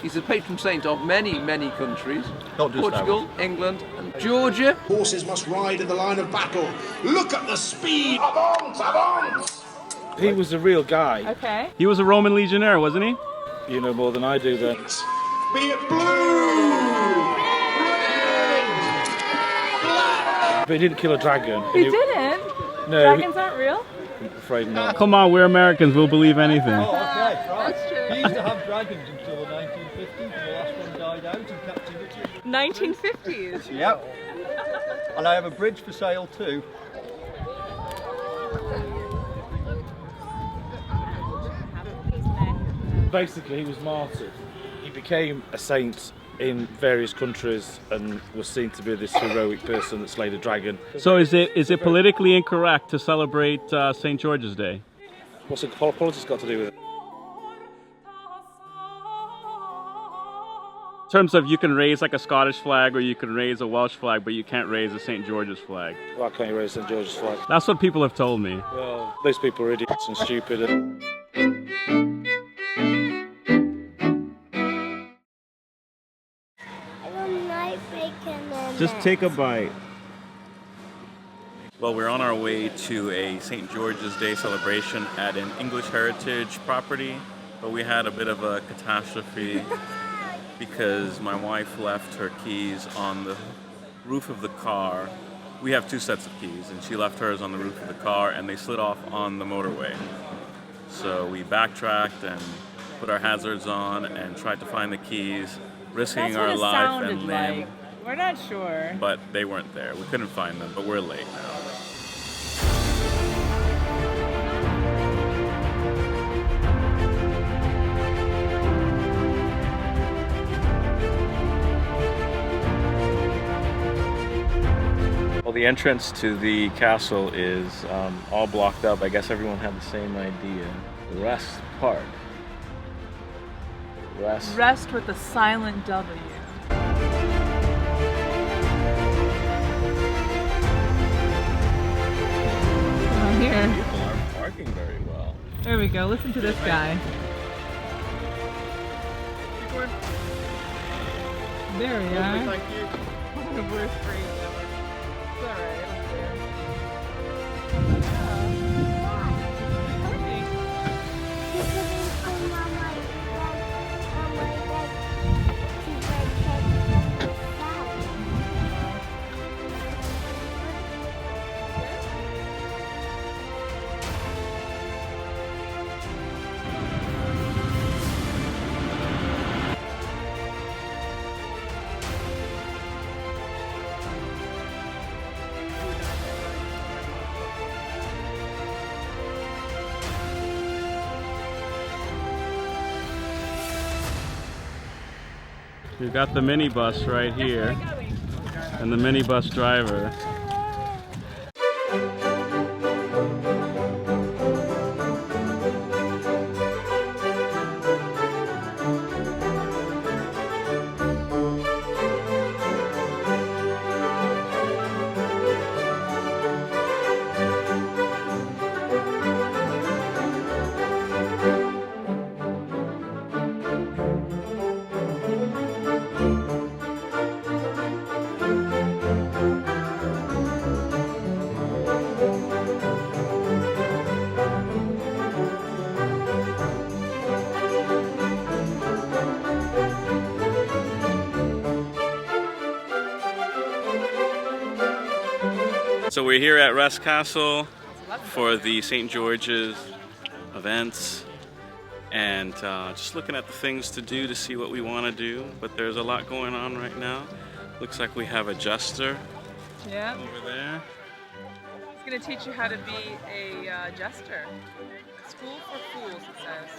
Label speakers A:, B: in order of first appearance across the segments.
A: He's a patron saint of many, many countries.
B: Not just
A: Portugal, England, and Georgia.
C: Horses must ride in the line of battle. Look at the speed! Avance, avance!
B: He was a real guy.
D: Okay.
E: He was a Roman legionnaire, wasn't he?
B: You know more than I do then.
C: Be it blue!
B: But he didn't kill a dragon.
D: He didn't?
B: No.
D: Dragons aren't real?
B: I'm afraid not.
E: Come on, we're Americans, we'll believe anything.
F: Oh, okay, right.
D: That's true.
F: He used to have dragons until the 1950s, and the last one died out in captivity.
D: 1950s.
F: Yep. And I have a bridge for sale too.
B: Basically, he was martyred. He became a saint in various countries and was seen to be this heroic person that slayed a dragon.
E: So is it politically incorrect to celebrate St. George's Day?
B: What's politics got to do with it?
E: In terms of you can raise like a Scottish flag or you can raise a Welsh flag, but you can't raise a St. George's flag.
B: Why can't you raise St. George's flag?
E: That's what people have told me.
B: Well, those people are idiots and stupid.
E: Just take a bite.
G: Well, we're on our way to a St. George's Day celebration at an English heritage property, but we had a bit of a catastrophe because my wife left her keys on the roof of the car. We have two sets of keys, and she left hers on the roof of the car, and they slid off on the motorway. So we backtracked and put our hazards on and tried to find the keys, risking
D: That's what
G: our
D: it
G: life
D: sounded
G: and limb.
D: like. We're not sure.
G: But they weren't there. We couldn't find them, but we're late now. Well, the entrance to the castle is all blocked up. I guess everyone had the same idea. Wrest Park.
D: Rest with a silent W. Here.
G: People aren't parking very well.
D: There we go. Listen to this guy. There we are.
F: Thank you.
D: We're free. It's alright.
E: We've got the minibus right here, and the minibus driver. So we're here at Wrest Castle for the St. George's events, and just looking at the things to do to see what we want to do, but there's a lot going on right now. Looks like we have a jester over there.
D: He's going to teach you how to be a jester. School for fools, it says.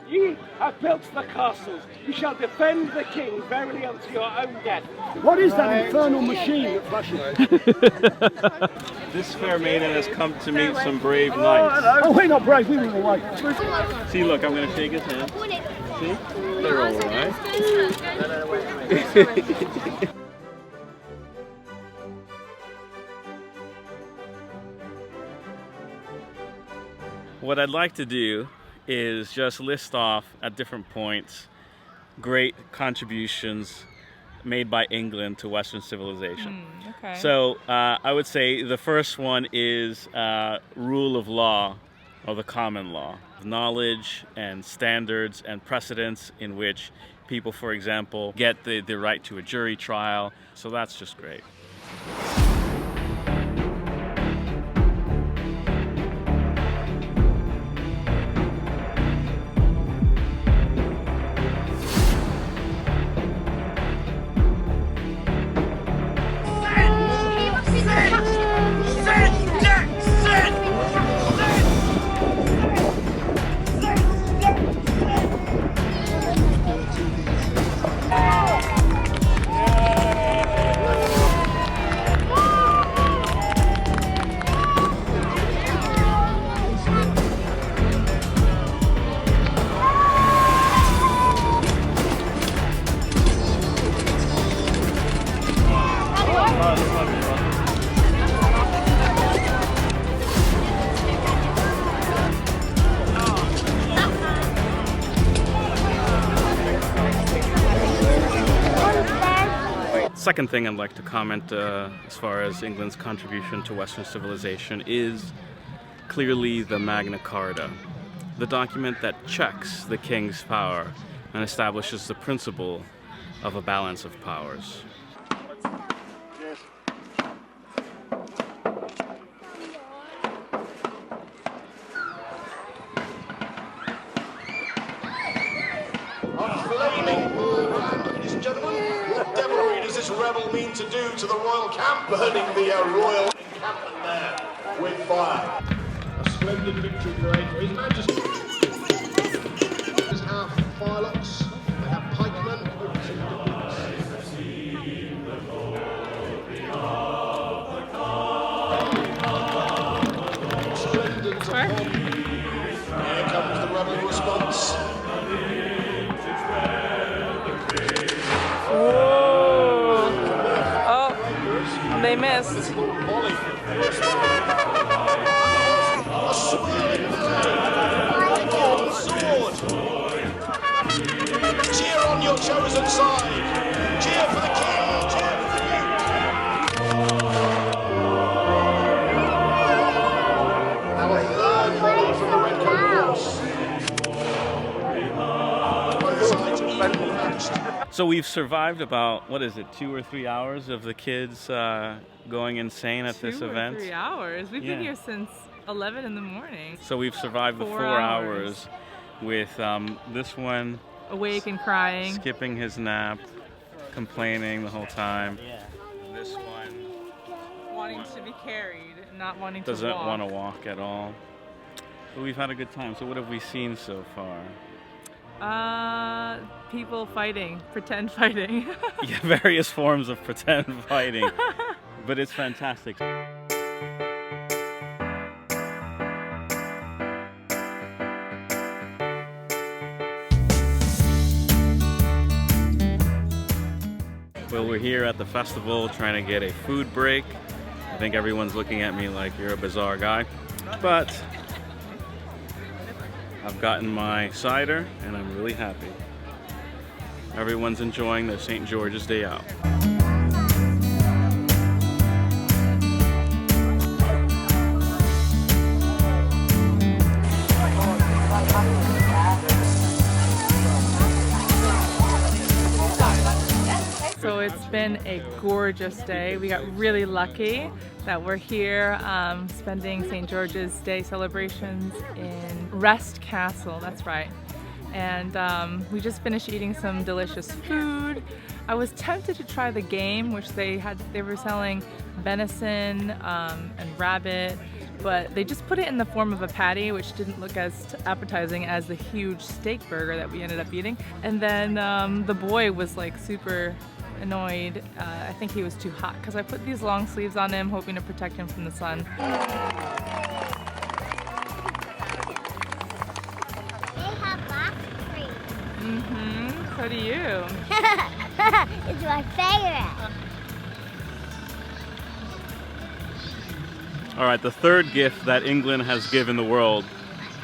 H: Ye have built the castles. You shall defend the king verily unto your own death. What is that infernal machine that flashes?
E: This fair maiden has come to meet some brave knights.
H: Oh, we're not brave, we were away.
E: See, look, I'm going to shake his hand. See? They're all right. What I'd like to do is just list off at different points great contributions made by England to Western civilization.
D: Okay.
E: So I would say the first one is rule of law, or the common law. Knowledge and standards and precedents in which people, for example, get the right to a jury trial. So that's just great. Second thing I'd like to comment as far as England's contribution to Western civilization is clearly the Magna Carta, the document that checks the king's power and establishes the principle of a balance of powers.
C: Ladies and gentlemen, what devilry does this rebel mean to do to the royal camp? Burning the royal encampment there with fire. A splendid victory parade for His Majesty. There's our firelocks, they have pikemen. Splendid upon. Here comes the rebel response.
D: Oh, they missed.
C: A swirling sword. Cheer on your chosen side. Cheer for the king. Cheer for the duke. Our third volley from the red coat horse. Both sides equally matched.
E: So we've survived about, 2 or 3 hours of the kids going insane at this event?
D: 2 or 3 hours. We've been here since 11 in the morning.
E: So we've survived the 4 hours with this one
D: Awake and crying.
E: skipping his nap, complaining the whole time. This one
D: Wanting to be carried, not wanting to
E: doesn't
D: walk.
E: want to walk at all. But we've had a good time. So what have we seen so far?
D: People fighting, pretend fighting.
E: Yeah, various forms of pretend fighting. But it's fantastic. Well, we're here at the festival trying to get a food break. I think everyone's looking at me like you're a bizarre guy. But I've gotten my cider and I'm really happy. Everyone's enjoying their St. George's Day out.
D: So it's been a gorgeous day. We got really lucky that we're here spending St. George's Day celebrations in Wrest Castle, that's right. And we just finished eating some delicious food. I was tempted to try the game, which they were selling venison and rabbit, but they just put it in the form of a patty, which didn't look as appetizing as the huge steak burger that we ended up eating. And then the boy was like super annoyed. I think he was too hot because I put these long sleeves on him, hoping to protect him from the sun. So do you.
I: It's my favorite.
E: All right, the third gift that England has given the world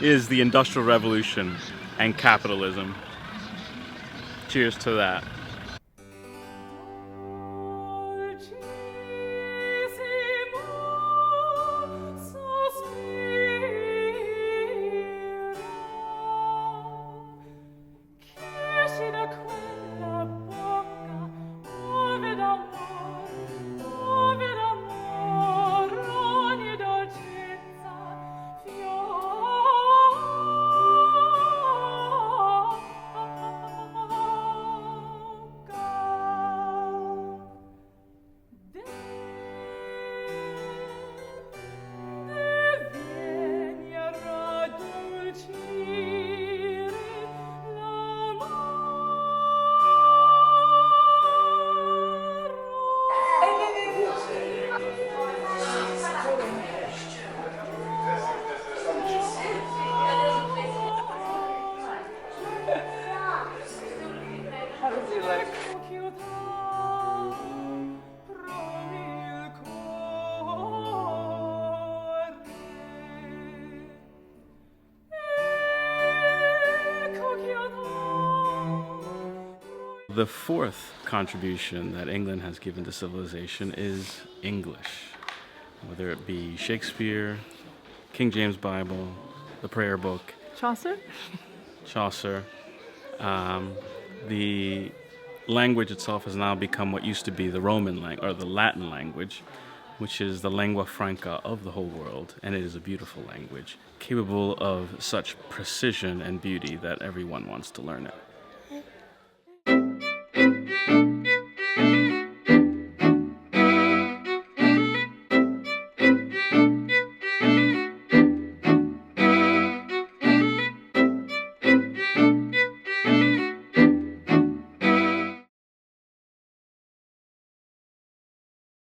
E: is the Industrial Revolution and capitalism. Cheers to that. The fourth contribution that England has given to civilization is English. Whether it be Shakespeare, King James Bible, the Prayer Book,
D: Chaucer?
E: The language itself has now become what used to be the Roman language, or the Latin language, which is the lingua franca of the whole world, and it is a beautiful language, capable of such precision and beauty that everyone wants to learn it.